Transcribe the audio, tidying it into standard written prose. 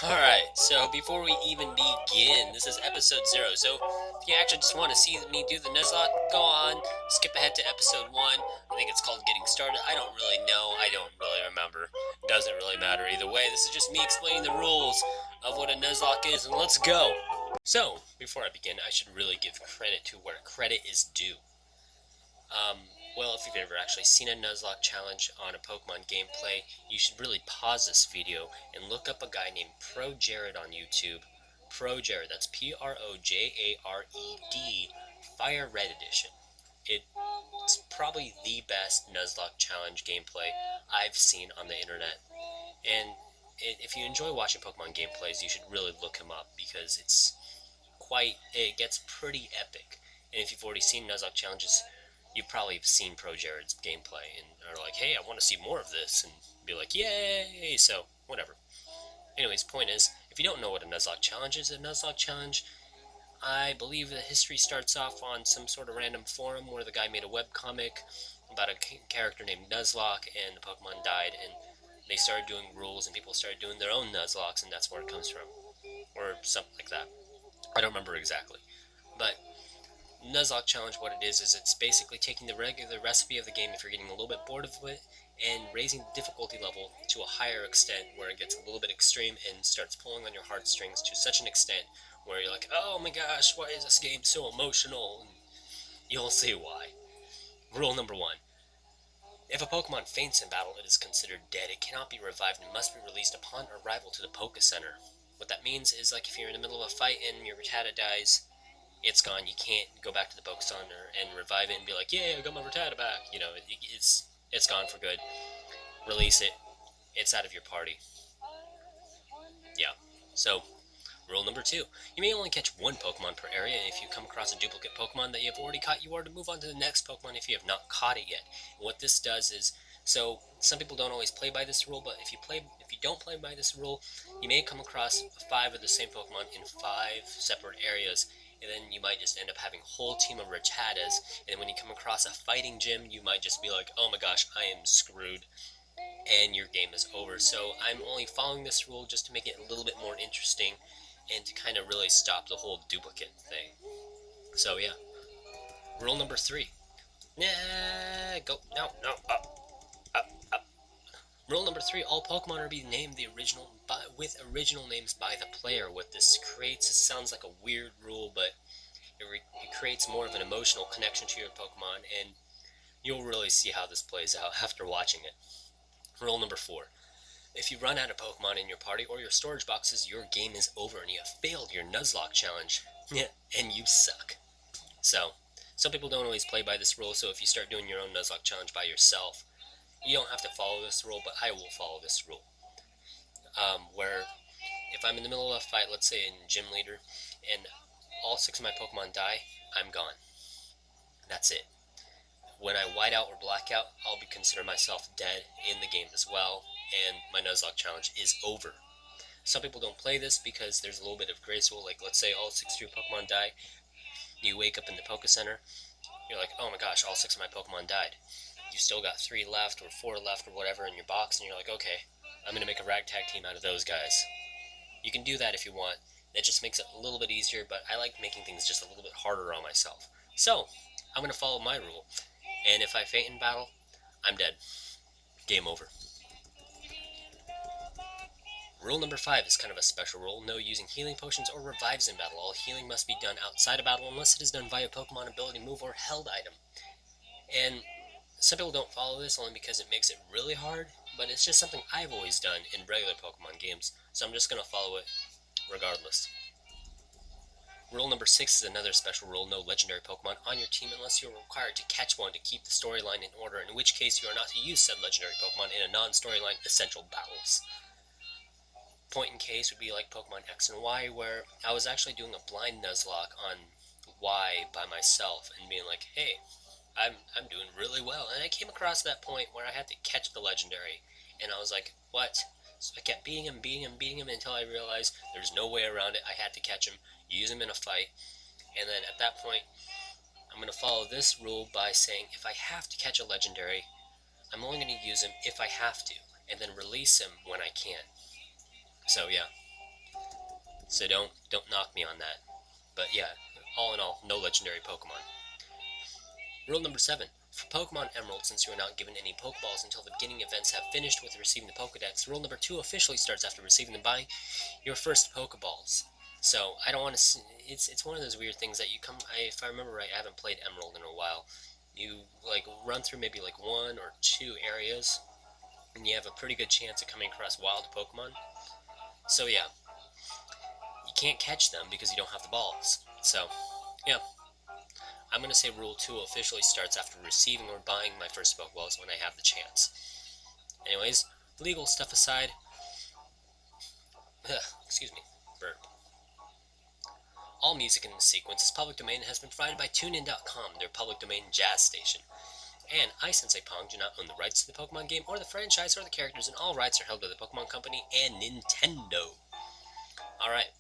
Alright, so before we even begin, this is episode 0, so if you actually just want to see me do the Nuzlocke, go on, skip ahead to episode 1. I think it's called Getting Started. I don't really know, I don't really remember. It doesn't really matter either way. This is just me explaining the rules of what a Nuzlocke is, and let's go! So, before I begin, I should really give credit to where credit is due. Well, if you've ever actually seen a Nuzlocke challenge on a Pokemon gameplay, you should really pause this video and look up a guy named ProJared on YouTube. ProJared, that's P-R-O-J-A-R-E-D, Fire Red Edition. It's probably the best Nuzlocke challenge gameplay I've seen on the internet. And if you enjoy watching Pokemon gameplays, you should really look him up because it gets pretty epic. And if you've already seen Nuzlocke challenges, you've probably seen ProJared's gameplay and are like, hey, I want to see more of this, and be like, yay! So, whatever. Anyways, point is, if you don't know what a Nuzlocke challenge is, a Nuzlocke challenge, I believe the history starts off on some sort of random forum where the guy made a webcomic about a character named Nuzlocke, and the Pokemon died, and they started doing rules, and people started doing their own Nuzlockes, and that's where it comes from. Or something like that. I don't remember exactly. But Nuzlocke challenge, what it is it's basically taking the regular recipe of the game if you're getting a little bit bored of it, and raising the difficulty level to a higher extent where it gets a little bit extreme and starts pulling on your heartstrings to such an extent where you're like, oh my gosh, why is this game so emotional? And you'll see why. Rule number 1. If a Pokemon faints in battle, it is considered dead. It cannot be revived and must be released upon arrival to the Poke Center. What that means is, like, if you're in the middle of a fight and your Rattata dies, it's gone. You can't go back to the Poke Center and revive it and be like, yeah, I got my Rattata back. You know, it's gone for good. Release it. It's out of your party. Yeah. So, rule number 2. You may only catch one Pokemon per area, and if you come across a duplicate Pokemon that you have already caught, you are to move on to the next Pokemon if you have not caught it yet. And what this does is, so some people don't always play by this rule, but if you don't play by this rule, you may come across 5 of the same Pokemon in 5 separate areas, and then you might just end up having a whole team of Rattatas, and when you come across a fighting gym, you might just be like, oh my gosh, I am screwed, and your game is over. So I'm only following this rule just to make it a little bit more interesting, and to kind of really stop the whole duplicate thing. So yeah. Rule number 3. Nah, go, no, up. Rule number 3, all Pokemon are to be named with original names by the player. What this creates, it sounds like a weird rule, but it creates more of an emotional connection to your Pokemon, and you'll really see how this plays out after watching it. Rule number 4. If you run out of Pokemon in your party or your storage boxes, your game is over and you have failed your Nuzlocke challenge. And you suck. So, some people don't always play by this rule, so if you start doing your own Nuzlocke challenge by yourself, you don't have to follow this rule, but I will follow this rule. Where if I'm in the middle of a fight, let's say in Gym Leader, and all 6 of my Pokemon die, I'm gone. That's it. When I white out or black out, I'll be consider myself dead in the game as well, and my Nuzlocke challenge is over. Some people don't play this because there's a little bit of grace rule, like let's say all 6 of your Pokemon die, you wake up in the Poke Center, you're like, oh my gosh, all 6 of my Pokemon died. You still got 3 left or 4 left or whatever in your box, and you're like, okay, I'm going to make a ragtag team out of those guys. You can do that if you want. That just makes it a little bit easier, but I like making things just a little bit harder on myself. So, I'm going to follow my rule, and if I faint in battle, I'm dead. Game over. Rule number 5 is kind of a special rule. No using healing potions or revives in battle. All healing must be done outside of battle unless it is done via Pokemon ability, move, or held item. And some people don't follow this only because it makes it really hard, but it's just something I've always done in regular Pokemon games, so I'm just going to follow it regardless. Rule number 6 is another special rule. No legendary Pokemon on your team unless you are required to catch one to keep the storyline in order, in which case you are not to use said legendary Pokemon in a non-storyline essential battles. Point in case would be like Pokemon X and Y, where I was actually doing a blind Nuzlocke on Y by myself and being like, hey, I'm doing really well. And I came across that point where I had to catch the legendary, and I was like, what? So I kept beating him until I realized there's no way around it. I had to catch him, use him in a fight, and then at that point, I'm going to follow this rule by saying if I have to catch a legendary, I'm only going to use him if I have to, and then release him when I can. So yeah. So don't knock me on that. But yeah, all in all, no legendary Pokemon. Rule number 7. For Pokemon Emerald, since you are not given any Pokeballs until the beginning events have finished with receiving the Pokedex, rule number 2 officially starts after receiving them by your first Pokeballs. So I don't want to. It's one of those weird things that you come. If I remember right, I haven't played Emerald in a while. You like run through maybe like 1 or 2 areas, and you have a pretty good chance of coming across wild Pokemon. So yeah, you can't catch them because you don't have the balls. So yeah, I'm gonna say Rule 2 officially starts after receiving or buying my first Pokeballs when I have the chance. Anyways, legal stuff aside, excuse me, burp. All music in the sequence is public domain and has been provided by TuneIn.com, their public domain jazz station. And I, Sensei Pong, do not own the rights to the Pokemon game or the franchise or the characters, and all rights are held by the Pokemon Company and Nintendo. Alright,